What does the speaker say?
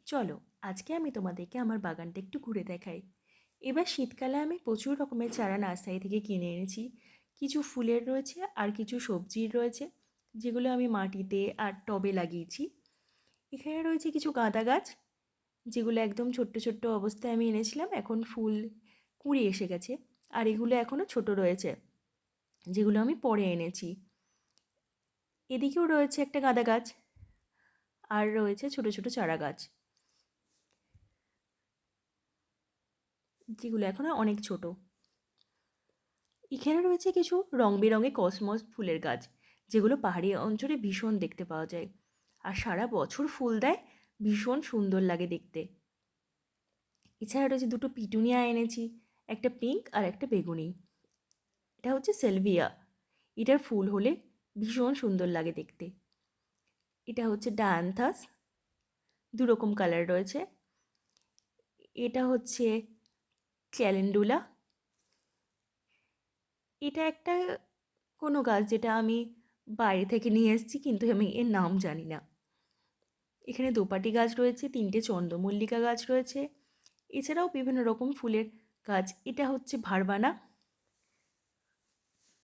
চলো আজকে আমি তোমাদেরকে আমার বাগানটা একটু ঘুরে দেখাই। এবার শীতকালে আমি প্রচুর রকমের চারা নার্সারি থেকে কিনে এনেছি। কিছু ফুলের রয়েছে আর কিছু সবজির রয়েছে, যেগুলো আমি মাটিতে আর টবে লাগিয়েছি। এখানে রয়েছে কিছু গাঁদা গাছ, যেগুলো একদম ছোট্ট ছোট্ট অবস্থায় আমি এনেছিলাম, এখন ফুল কুঁড়ি এসে গেছে। আর এগুলো এখনও ছোট রয়েছে, যেগুলো আমি পরে এনেছি। এদিকেও রয়েছে একটা গাঁদা গাছ, আর রয়েছে ছোট ছোট চারা গাছ, যেগুলো এখনও অনেক ছোট। এখানে রয়েছে কিছু রং বেরঙের কসমস ফুলের গাছ, যেগুলো পাহাড়ি অঞ্চলে ভীষণ দেখতে পাওয়া যায় আর সারা বছর ফুল দেয়, ভীষণ সুন্দর লাগে দেখতে। এছাড়া রয়েছে দুটো পিটুনিয়া এনেছি, একটা পিঙ্ক আর একটা বেগুনি। এটা হচ্ছে সেলভিয়া, এটার ফুল হলে ভীষণ সুন্দর লাগে দেখতে। এটা হচ্ছে ডায়ান্থাস, দুরকম কালার রয়েছে। এটা হচ্ছে ক্যালেন্ডুলা। এটা একটা কোনো গাছ যেটা আমি বাইরে থেকে নিয়ে এসেছি, কিন্তু আমি এর নাম জানি না। এখানে দোপাটি গাছ রয়েছে, তিনটে চন্দ্রমল্লিকা গাছ রয়েছে, এছাড়াও বিভিন্ন রকম ফুলের গাছ। এটা হচ্ছে ভারবানা।